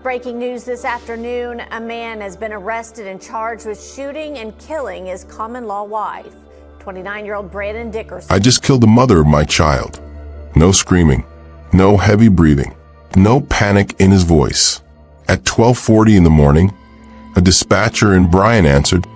Breaking news this afternoon. A man has been arrested and charged with shooting and killing his common-law wife, 29-year-old Bryan Dickerson. I just killed the mother of my child. No screaming, no heavy breathing, no panic in his voice. At 12:40 in the morning, a dispatcher in Bryan answered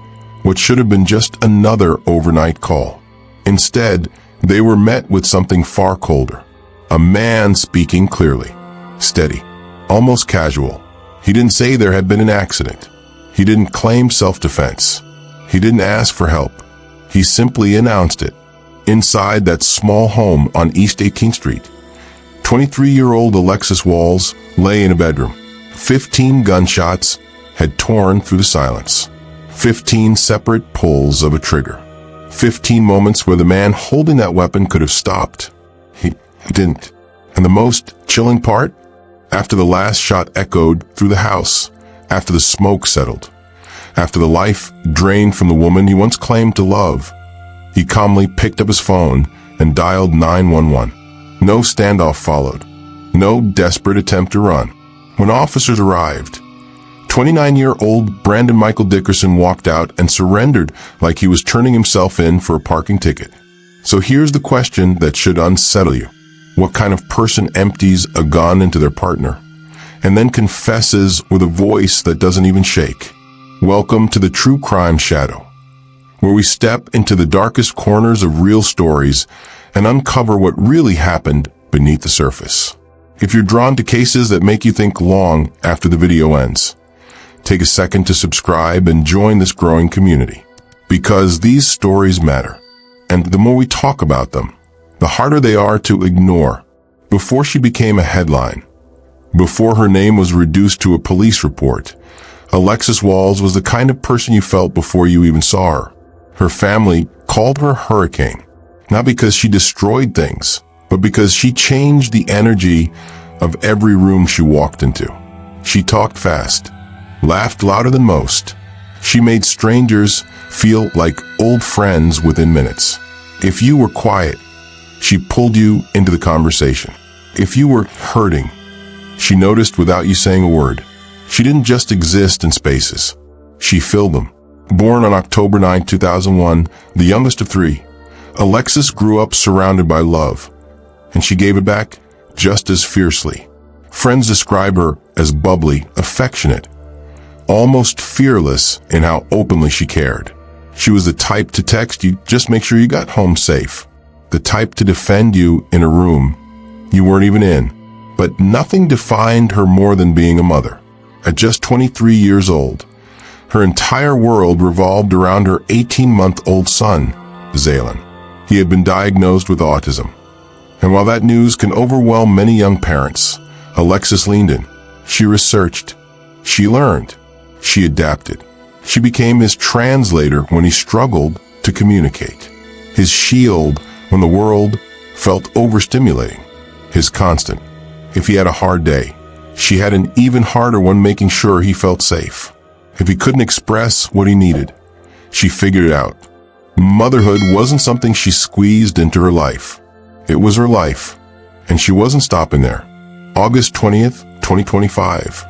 what should have been just another overnight call. Instead, they were met with something far colder. A man speaking clearly, steady, almost casual. He didn't say there had been an accident. He didn't claim self-defense. He didn't ask for help. He simply announced it. Inside that small home on East 18th Street, 23-year-old Alexis Walls lay in a bedroom. 15 gunshots had torn through the silence. 15 separate pulls of a trigger. 15 moments where the man holding that weapon could have stopped. He didn't. And the most chilling part? After the last shot echoed through the house, after the smoke settled, after the life drained from the woman he once claimed to love, he calmly picked up his phone and dialed 911. No standoff followed. No desperate attempt to run. When officers arrived, 29-year-old Brandon Michael Dickerson walked out and surrendered like he was turning himself in for a parking ticket. So here's the question that should unsettle you. What kind of person empties a gun into their partner and then confesses with a voice that doesn't even shake? Welcome to the True Crime Shadow, where we step into the darkest corners of real stories and uncover what really happened beneath the surface. If you're drawn to cases that make you think long after the video ends, take a second to subscribe and join this growing community. Because these stories matter, and the more we talk about them, the harder they are to ignore. Before she became a headline, before her name was reduced to a police report, Alexis Walls was the kind of person you felt before you even saw her. Her family called her Hurricane, not because she destroyed things, but because she changed the energy of every room she walked into. She talked fast, laughed louder than most. She made strangers feel like old friends within minutes. If you were quiet, she pulled you into the conversation. If you were hurting, she noticed without you saying a word. She didn't just exist in spaces. She filled them. Born on October 9, 2001, the youngest of three, Alexis grew up surrounded by love, and she gave it back just as fiercely. Friends describe her as bubbly, affectionate, almost fearless in how openly she cared. She was the type to text you, just make sure you got home safe. The type to defend you in a room you weren't even in. But nothing defined her more than being a mother. At just 23 years old, her entire world revolved around her 18-month-old son, Zaylen. He had been diagnosed with autism. And while that news can overwhelm many young parents, Alexis leaned in. She researched. She learned. She adapted. She became his translator when he struggled to communicate. His shield when the world felt overstimulating. His constant. If he had a hard day, she had an even harder one making sure he felt safe. If he couldn't express what he needed, she figured it out. Motherhood wasn't something she squeezed into her life. It was her life, and she wasn't stopping there. August 20th, 2025.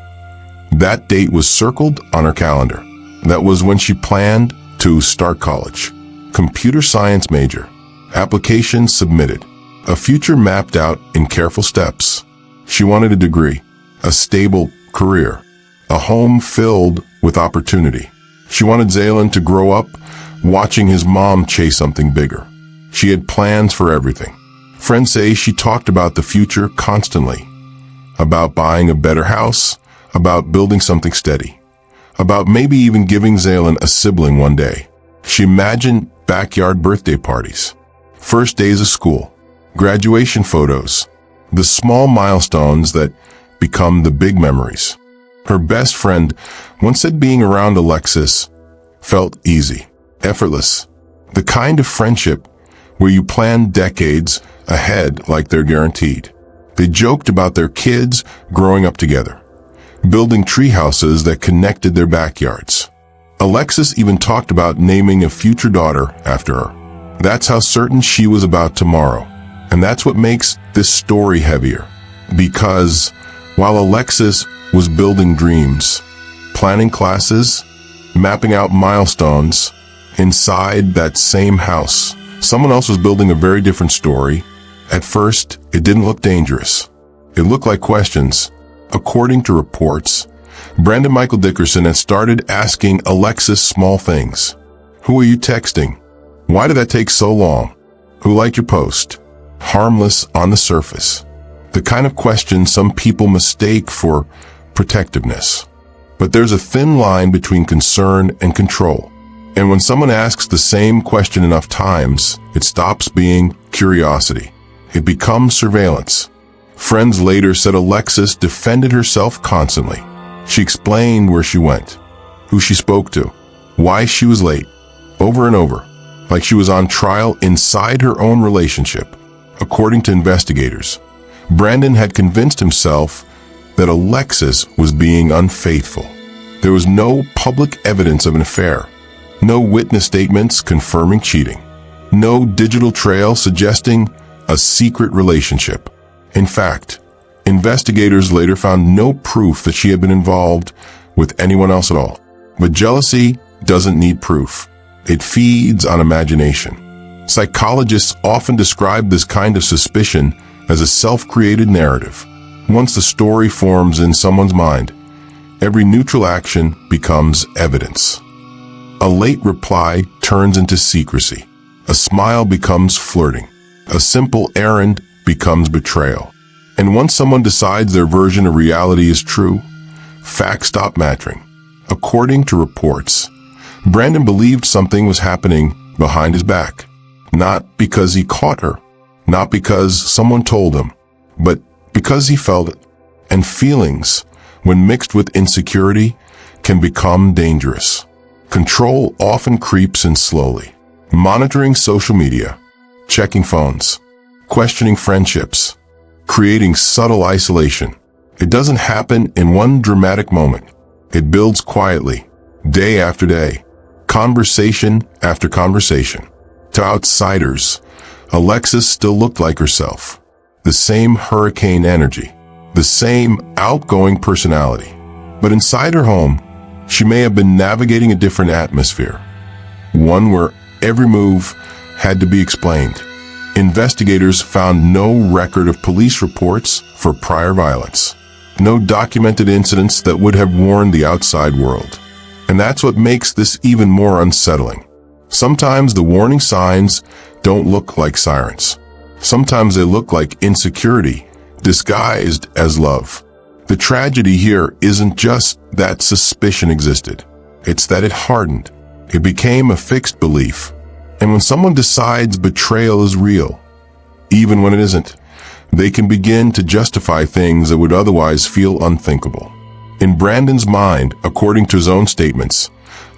That date was circled on her calendar. That was when she planned to start college. Computer science major. Application submitted. A future mapped out in careful steps. She wanted a degree, a stable career, a home filled with opportunity. She wanted Zaylen to grow up watching his mom chase something bigger. She had plans for everything. Friends say she talked about the future constantly. About buying a better house, about building something steady, about maybe even giving Zaylen a sibling one day. She imagined backyard birthday parties, first days of school, graduation photos, the small milestones that become the big memories. Her best friend once said being around Alexis felt easy, effortless, the kind of friendship where you plan decades ahead like they're guaranteed. They joked about their kids growing up together, building tree houses that connected their backyards. Alexis even talked about naming a future daughter after her. That's how certain she was about tomorrow. And that's what makes this story heavier. Because while Alexis was building dreams, planning classes, mapping out milestones. Inside that same house, someone else was building a very different story. At first, it didn't look dangerous. It looked like questions. According to reports, Brandon Michael Dickerson had started asking Alexis small things. Who are you texting? Why did that take so long? Who liked your post? Harmless on the surface. The kind of question some people mistake for protectiveness. But there's a thin line between concern and control. And when someone asks the same question enough times, it stops being curiosity. It becomes surveillance. Friends later said Alexis defended herself constantly. She explained where she went, who she spoke to, why she was late, over and over, like she was on trial inside her own relationship. According to investigators, Brandon had convinced himself that Alexis was being unfaithful. There was no public evidence of an affair, no witness statements confirming cheating, no digital trail suggesting a secret relationship. In fact, investigators later found no proof that she had been involved with anyone else at all. But jealousy doesn't need proof. It feeds on imagination. Psychologists often describe this kind of suspicion as a self-created narrative. Once the story forms in someone's mind, every neutral action becomes evidence. A late reply turns into secrecy. A smile becomes flirting. A simple errand becomes betrayal. And once someone decides their version of reality is true, facts stop mattering. According to reports, Brandon believed something was happening behind his back. Not because he caught her, not because someone told him, but because he felt it. And feelings, when mixed with insecurity, can become dangerous. Control often creeps in slowly. Monitoring social media, checking phones, questioning friendships, creating subtle isolation. It doesn't happen in one dramatic moment. It builds quietly, day after day, conversation after conversation. To outsiders, Alexis still looked like herself. The same hurricane energy, the same outgoing personality. But inside her home, she may have been navigating a different atmosphere. One where every move had to be explained. Investigators found no record of police reports for prior violence. No documented incidents that would have warned the outside world. And that's what makes this even more unsettling. Sometimes the warning signs don't look like sirens. Sometimes they look like insecurity, disguised as love. The tragedy here isn't just that suspicion existed. It's that it hardened. It became a fixed belief. And when someone decides betrayal is real, even when it isn't, they can begin to justify things that would otherwise feel unthinkable. In Brandon's mind, according to his own statements,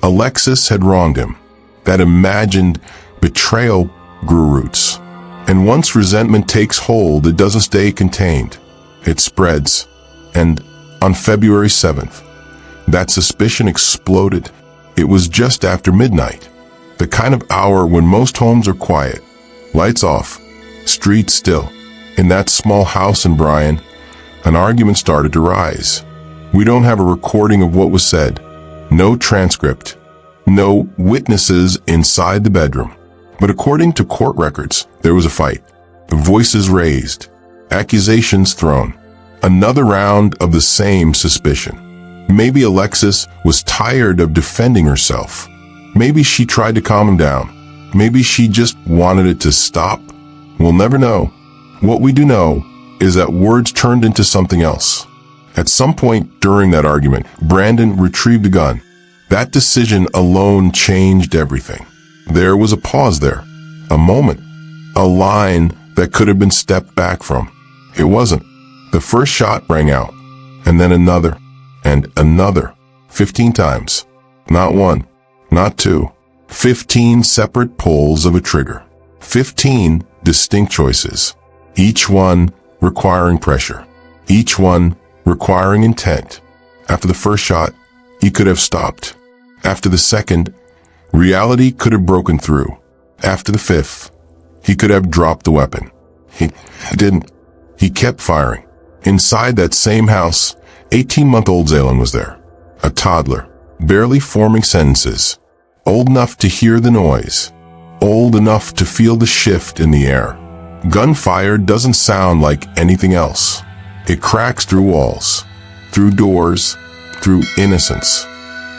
Alexis had wronged him. That imagined betrayal grew roots. And once resentment takes hold, it doesn't stay contained. It spreads. And on February 7th, that suspicion exploded. It was just after midnight, the kind of hour when most homes are quiet, lights off, streets still. In that small house in Bryan, an argument started to rise. We don't have a recording of what was said, no transcript, no witnesses inside the bedroom. But according to court records, there was a fight, voices raised, accusations thrown, another round of the same suspicion. Maybe Alexis was tired of defending herself. Maybe she tried to calm him down. Maybe she just wanted it to stop. We'll never know. What we do know is that words turned into something else. At some point during that argument, Brandon retrieved a gun. That decision alone changed everything. There was a pause there, a moment, a line that could have been stepped back from. It wasn't. The first shot rang out, and then another, and another, 15 times. Not one, not two, 15 separate pulls of a trigger. 15 distinct choices, each one requiring pressure, each one requiring intent. After the first shot, he could have stopped. After the second, reality could have broken through. After the fifth, he could have dropped the weapon. He didn't. He kept firing. Inside that same house, 18-month-old Zaylin was there, a toddler, barely forming sentences, old enough to hear the noise, old enough to feel the shift in the air. Gunfire doesn't sound like anything else. It cracks through walls, through doors, through innocence.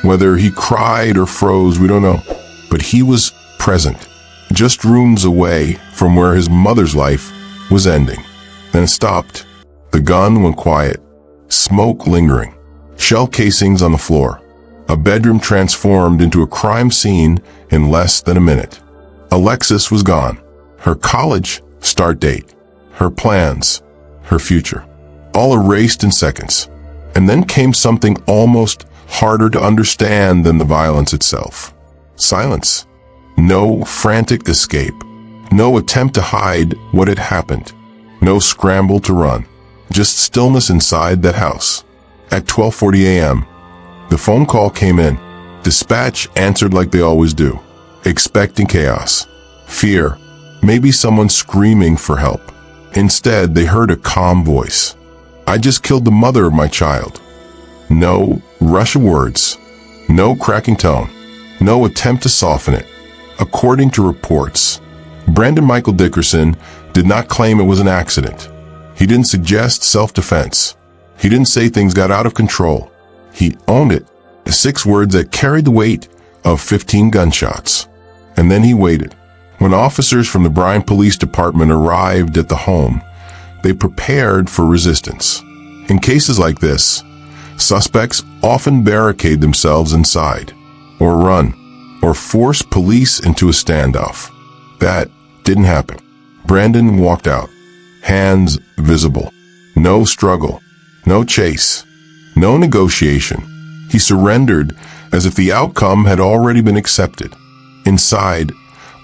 Whether he cried or froze, we don't know, but he was present, just rooms away from where his mother's life was ending. Then it stopped. The gun went quiet, smoke lingering, shell casings on the floor. A bedroom transformed into a crime scene in less than a minute. Alexis was gone. Her college start date, her plans, her future, all erased in seconds. And then came something almost harder to understand than the violence itself. Silence. No frantic escape. No attempt to hide what had happened. No scramble to run. Just stillness inside that house. At 12:40 a.m., the phone call came in. Dispatch answered like they always do, expecting chaos, fear, maybe someone screaming for help. Instead, they heard a calm voice. "I just killed the mother of my child." No rush of words, no cracking tone, no attempt to soften it. According to reports, Brandon Michael Dickerson did not claim it was an accident. He didn't suggest self-defense. He didn't say things got out of control. He owned it. 6 words that carried the weight of 15 gunshots. And then he waited. When officers from the Bryan Police Department arrived at the home, they prepared for resistance. In cases like this, suspects often barricade themselves inside, or run, or force police into a standoff. That didn't happen. Brandon walked out, hands visible. No struggle, no chase, no negotiation. He surrendered as if the outcome had already been accepted. Inside,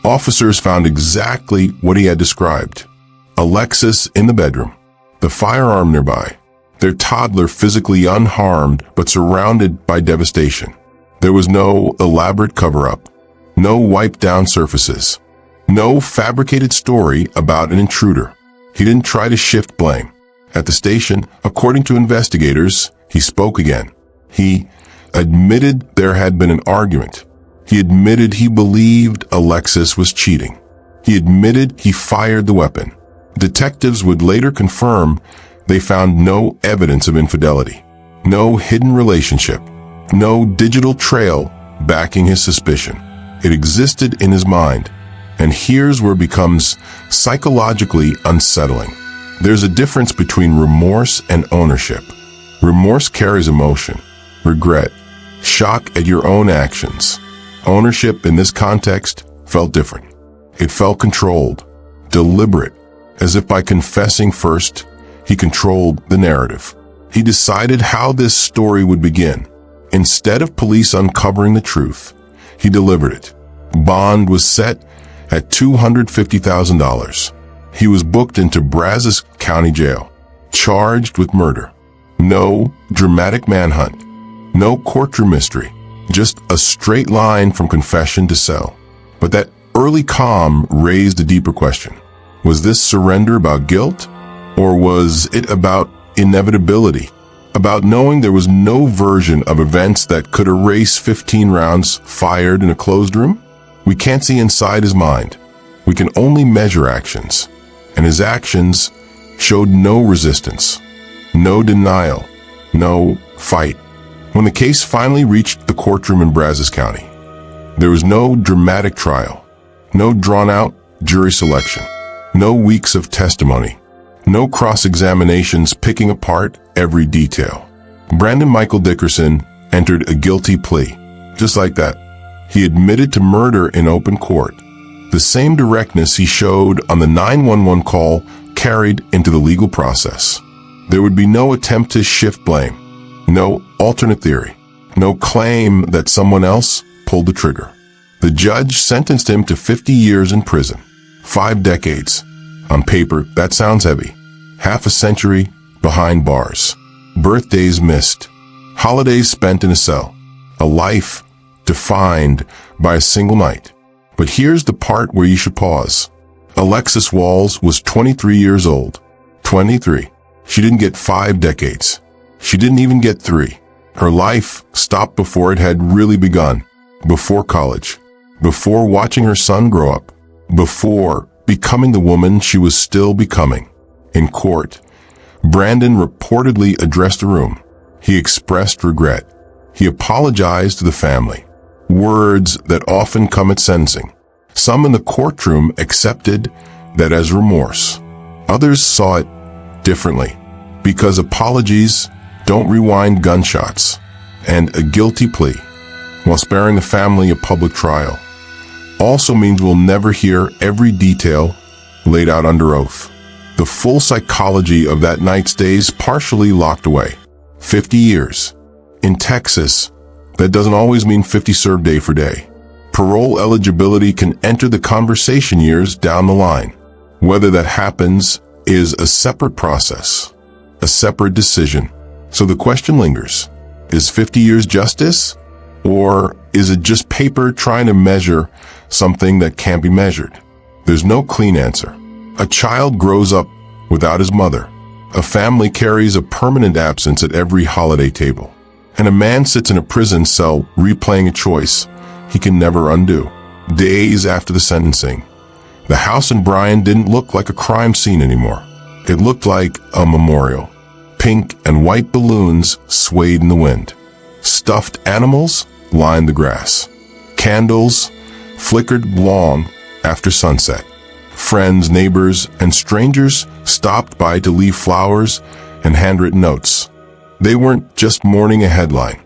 officers found exactly what he had described. Alexis in the bedroom, the firearm nearby, their toddler physically unharmed but surrounded by devastation. There was no elaborate cover-up, no wiped-down surfaces, no fabricated story about an intruder. He didn't try to shift blame. At the station, according to investigators, he spoke again. He admitted there had been an argument. He admitted he believed Alexis was cheating. He admitted he fired the weapon. Detectives would later confirm they found no evidence of infidelity, no hidden relationship, no digital trail backing his suspicion. It existed in his mind, and here's where it becomes psychologically unsettling. There's a difference between remorse and ownership. Remorse carries emotion, regret, shock at your own actions. Ownership in this context felt different. It felt controlled, deliberate, as if by confessing first, he controlled the narrative. He decided how this story would begin. Instead of police uncovering the truth, he delivered it. Bond was set at $250,000. He was booked into Brazos County Jail, charged with murder. No dramatic manhunt, no courtroom mystery, just a straight line from confession to cell. But that early calm raised a deeper question. Was this surrender about guilt? Or was it about inevitability? About knowing there was no version of events that could erase 15 rounds fired in a closed room? We can't see inside his mind. We can only measure actions. And his actions showed no resistance, no denial, no fight. When the case finally reached the courtroom in Brazos County, there was no dramatic trial, no drawn-out jury selection, no weeks of testimony, no cross-examinations picking apart every detail. Brandon Michael Dickerson entered a guilty plea. Just like that, he admitted to murder in open court. The same directness he showed on the 911 call carried into the legal process. There would be no attempt to shift blame, no alternate theory, no claim that someone else pulled the trigger. The judge sentenced him to 50 years in prison, 5 decades. On paper, that sounds heavy. Half a century behind bars. Birthdays missed. Holidays spent in a cell. A life defined by a single night. But here's the part where you should pause. Alexis Walls was 23 years old. 23. She didn't get 5 decades. She didn't even get 3. Her life stopped before it had really begun, before college, before watching her son grow up, before becoming the woman she was still becoming. In court, Brandon reportedly addressed the room. He expressed regret. He apologized to the family. Words that often come at sentencing. Some in the courtroom accepted that as remorse. Others saw it differently, because apologies don't rewind gunshots, and a guilty plea, while sparing the family a public trial, also means we'll never hear every detail laid out under oath. The full psychology of that night stays partially locked away. 50 years. In Texas, that doesn't always mean 50 served day for day. Parole eligibility can enter the conversation years down the line. Whether that happens is a separate process, a separate decision. So the question lingers, is 50 years justice? Or is it just paper trying to measure something that can't be measured? There's no clean answer. A child grows up without his mother. A family carries a permanent absence at every holiday table. And a man sits in a prison cell replaying a choice he can never undo. Days after the sentencing, the house in Bryan didn't look like a crime scene anymore. It looked like a memorial. Pink and white balloons swayed in the wind. Stuffed animals lined the grass. Candles flickered long after sunset. Friends, neighbors, and strangers stopped by to leave flowers and handwritten notes. They weren't just mourning a headline.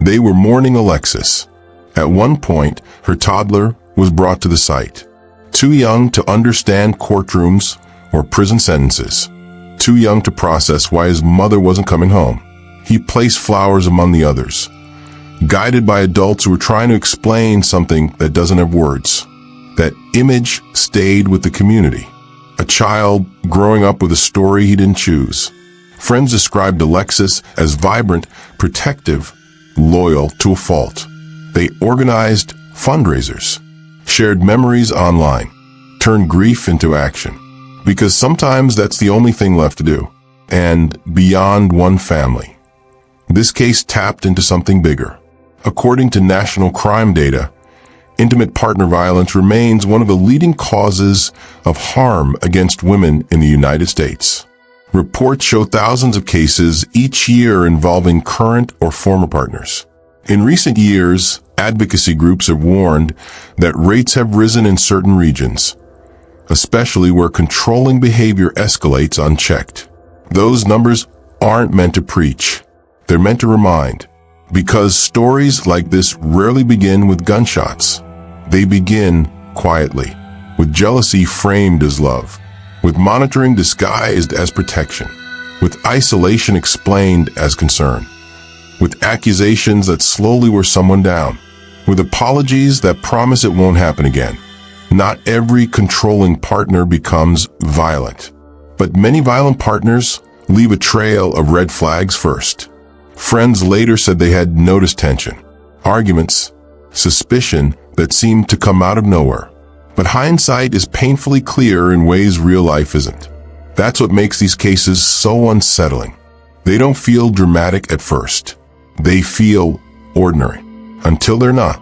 They were mourning Alexis. At one point, her toddler was brought to the site. Too young to understand courtrooms or prison sentences. Too young to process why his mother wasn't coming home. He placed flowers among the others, guided by adults who were trying to explain something that doesn't have words. That image stayed with the community. A child growing up with a story he didn't choose. Friends described Alexis as vibrant, protective, loyal to a fault. They organized fundraisers, shared memories online, turned grief into action. Because sometimes that's the only thing left to do. And beyond one family. This case tapped into something bigger. According to national crime data, intimate partner violence remains one of the leading causes of harm against women in the United States. Reports show thousands of cases each year involving current or former partners. In recent years, advocacy groups have warned that rates have risen in certain regions, especially where controlling behavior escalates unchecked. Those numbers aren't meant to preach. They're meant to remind. Because stories like this rarely begin with gunshots. They begin quietly, with jealousy framed as love, with monitoring disguised as protection, with isolation explained as concern, with accusations that slowly wear someone down, with apologies that promise it won't happen again. Not every controlling partner becomes violent, but many violent partners leave a trail of red flags first. Friends later said they had noticed tension, arguments, suspicion that seemed to come out of nowhere. But hindsight is painfully clear in ways real life isn't. That's what makes these cases so unsettling. They don't feel dramatic at first. They feel ordinary, until they're not.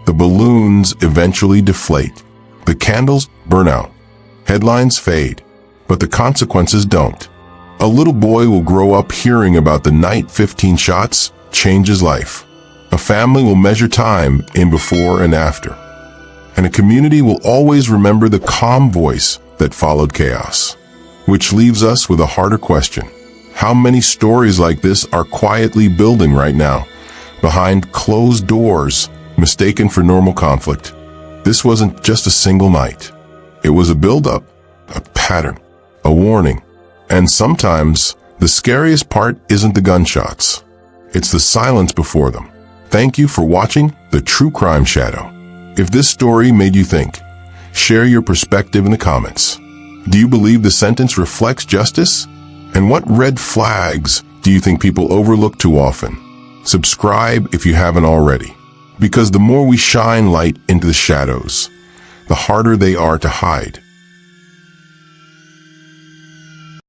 The balloons eventually deflate. The candles burn out. Headlines fade, but the consequences don't. A little boy will grow up hearing about the night 15 shots changed his life. A family will measure time in before and after. And a community will always remember the calm voice that followed chaos. Which leaves us with a harder question. How many stories like this are quietly building right now, behind closed doors, mistaken for normal conflict? This wasn't just a single night. It was a build-up, a pattern, a warning. And sometimes, the scariest part isn't the gunshots. It's the silence before them. Thank you for watching The True Crime Shadow. If this story made you think, share your perspective in the comments. Do you believe the sentence reflects justice? And what red flags do you think people overlook too often? Subscribe if you haven't already. Because the more we shine light into the shadows, the harder they are to hide.